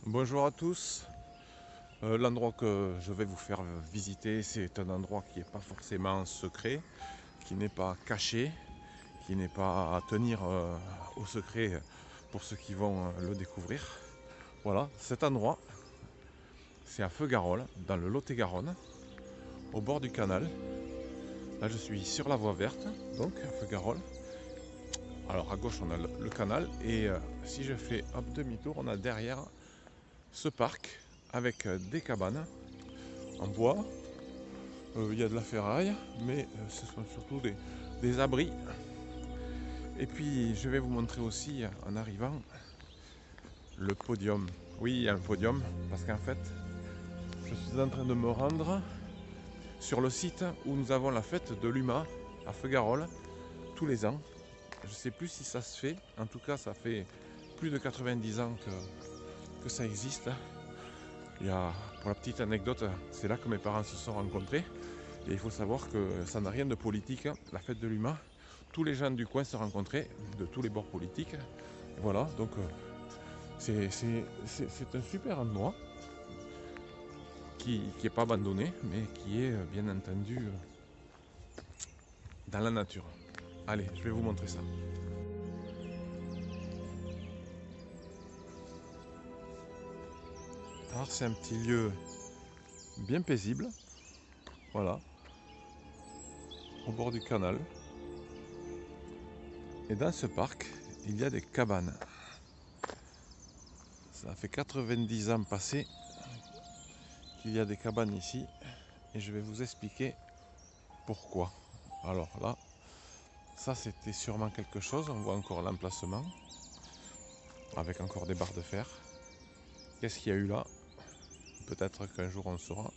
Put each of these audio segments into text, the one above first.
Bonjour à tous. L'endroit que je vais vous faire visiter, c'est un endroit qui n'est pas forcément secret, qui n'est pas caché, qui n'est pas à tenir au secret pour ceux qui vont le découvrir. Voilà, cet endroit, c'est à Feugarolles, dans le Lot-et-Garonne, au bord du canal. Là, je suis sur la voie verte, donc à Feugarolles. Alors à gauche, on a le canal, et si je fais hop demi-tour, on a derrière ce parc avec des cabanes en bois. Il y a de la ferraille, mais ce sont surtout des abris. Et puis je vais vous montrer aussi en arrivant le podium. Oui, il y a un podium parce qu'en fait, je suis en train de me rendre sur le site où nous avons la fête de l'UMA à Feugarolles tous les ans. Je ne sais plus si ça se fait, en tout cas ça fait plus de 90 ans que ça existe. Il y a, pour la petite anecdote, c'est là que mes parents se sont rencontrés. Et il faut savoir que ça n'a rien de politique, la fête de l'UMA. Tous les gens du coin se rencontraient, de tous les bords politiques. Et voilà, donc c'est un super endroit qui n'est pas abandonné, mais qui est bien entendu dans la nature. Allez, je vais vous montrer ça. Alors c'est un petit lieu bien paisible, voilà, au bord du canal. Et dans ce parc, il y a des cabanes. Ça fait 90 ans passés qu'il y a des cabanes ici et je vais vous expliquer pourquoi. Alors là, ça c'était sûrement quelque chose, on voit encore l'emplacement avec encore des barres de fer. Qu'est-ce qu'il y a eu là? Peut-être qu'un jour on saura.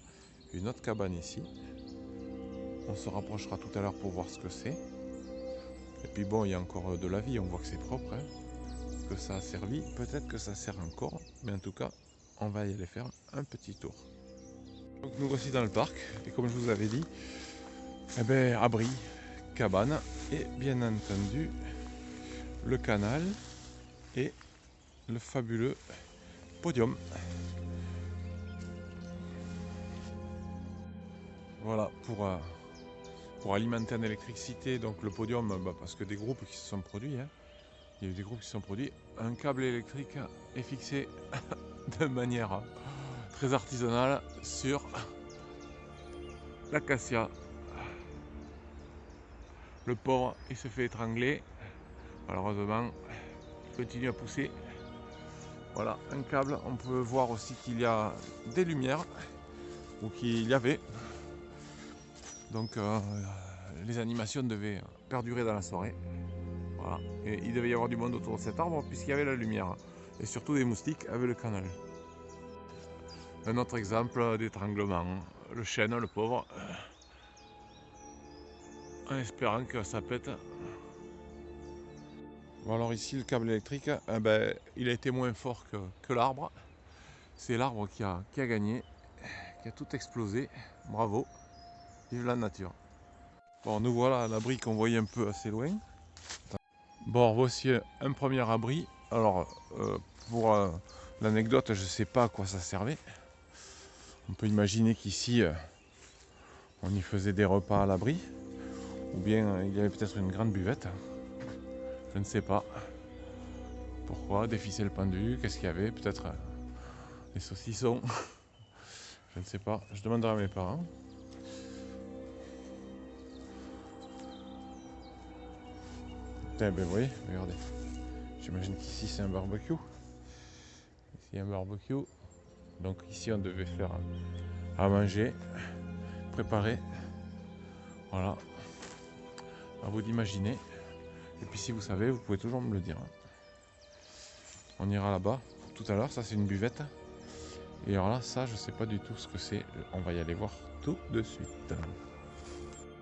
Une autre cabane ici. On se rapprochera tout à l'heure pour voir ce que c'est. Et puis bon, il y a encore de la vie, on voit que c'est propre, hein, que ça a servi, peut-être que ça sert encore, mais en tout cas, on va y aller faire un petit tour. Donc nous voici dans le parc, et comme je vous avais dit, eh ben, abri, cabane, et bien entendu, le canal et le fabuleux podium. Voilà, pour alimenter en électricité, donc le podium, parce que des groupes qui se sont produits, hein, il y a eu des groupes qui se sont produits, un câble électrique est fixé de manière très artisanale sur l'acacia. Le pauvre, il se fait étrangler, malheureusement, il continue à pousser. Voilà, un câble, on peut voir aussi qu'il y a des lumières, ou qu'il y avait. Donc les animations devaient perdurer dans la soirée. Voilà. Et il devait y avoir du monde autour de cet arbre puisqu'il y avait la lumière. Et surtout des moustiques avec le canal. Un autre exemple d'étranglement. Le chêne, le pauvre, en espérant que ça pète. Bon alors ici le câble électrique, il a été moins fort que l'arbre. C'est l'arbre qui a gagné, qui a tout explosé. Bravo, vive la nature. Bon, nous voilà à l'abri qu'on voyait un peu assez loin. Bon, voici un premier abri. Alors, pour l'anecdote, je ne sais pas à quoi ça servait. On peut imaginer qu'ici, on y faisait des repas à l'abri. Ou bien il y avait peut-être une grande buvette. Je ne sais pas. Pourquoi? Des ficelles pendues, qu'est-ce qu'il y avait? Peut-être des saucissons. Je ne sais pas. Je demanderai à mes parents. Eh ben oui, regardez. J'imagine qu'ici c'est un barbecue. Ici il y a un barbecue. Donc ici on devait faire à manger, préparer. Voilà. À vous d'imaginer. Et puis si vous savez, vous pouvez toujours me le dire. On ira là-bas tout à l'heure. Ça c'est une buvette. Et alors là, ça je sais pas du tout ce que c'est. On va y aller voir tout de suite.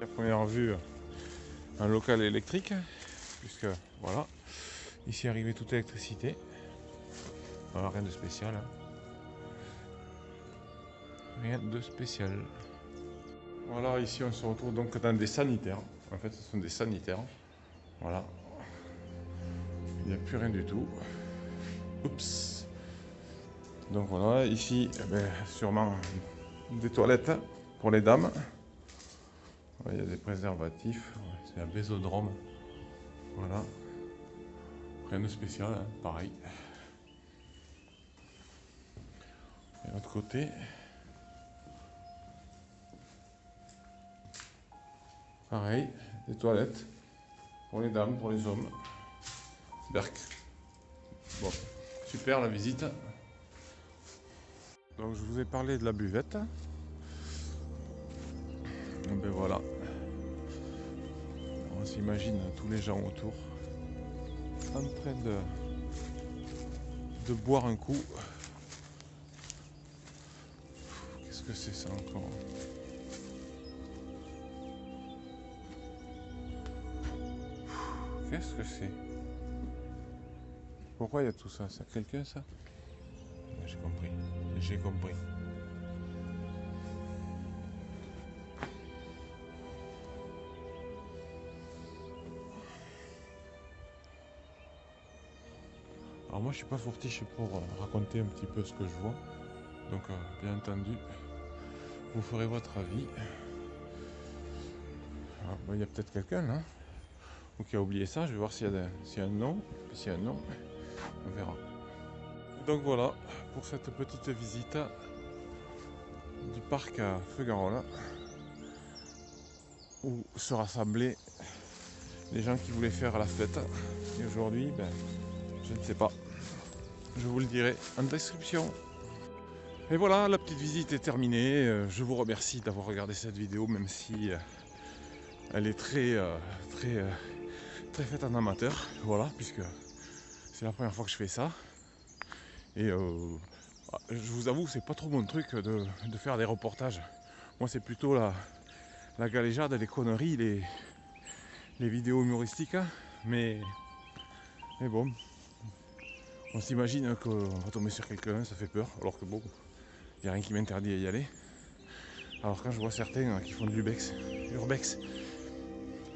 À première vue, un local électrique. Puisque voilà, ici arrivait toute l'électricité. Voilà, rien de spécial. Hein. Rien de spécial. Voilà, ici on se retrouve donc dans des sanitaires. En fait, ce sont des sanitaires. Voilà. Il n'y a plus rien du tout. Oups. Donc voilà, ici, eh ben, sûrement des toilettes pour les dames. Il y a des préservatifs, c'est un bésodrome. Voilà. Rien de spécial, hein, pareil. Et de l'autre côté, pareil, des toilettes pour les dames, pour les hommes. Berk. Bon, super la visite. Donc je vous ai parlé de la buvette. Et ben voilà. On s'imagine tous les gens autour en train de boire un coup. Qu'est-ce que c'est ça encore? Qu'est-ce que c'est? Pourquoi il y a tout ça? C'est quelqu'un ça? J'ai compris. J'ai compris. Alors moi je suis pas fortiche pour raconter un petit peu ce que je vois. Donc bien entendu, vous ferez votre avis. Alors, il y a peut-être quelqu'un là, ou qui a oublié ça. Je vais voir s'il y a un nom. Et s'il y a un nom, on verra. Donc voilà pour cette petite visite du parc à Feugarola, où se rassemblaient les gens qui voulaient faire la fête. Et aujourd'hui, ben, je ne sais pas. Je vous le dirai en description. Et voilà, la petite visite est terminée. Je vous remercie d'avoir regardé cette vidéo, même si elle est très faite en amateur. Voilà, puisque c'est la première fois que je fais ça. Et je vous avoue, c'est pas trop mon truc de faire des reportages. Moi, c'est plutôt la galéjade, les conneries, les vidéos humoristiques. Mais bon, on s'imagine qu'on va tomber sur quelqu'un, ça fait peur. Alors que bon, il n'y a rien qui m'interdit à y aller. Alors quand je vois certains qui font de l'urbex,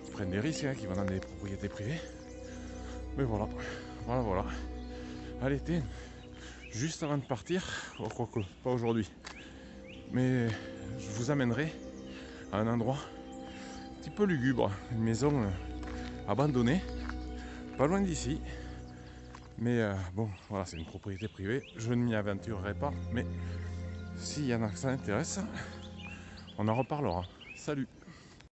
qui prennent des risques, qui vont dans des propriétés privées. Mais voilà. À l'été, juste avant de partir, oh, quoique, pas aujourd'hui, mais je vous amènerai à un endroit un petit peu lugubre, une maison abandonnée, pas loin d'ici. Mais bon, voilà, c'est une propriété privée, je ne m'y aventurerai pas, mais s'il y en a que ça intéresse, on en reparlera. Salut!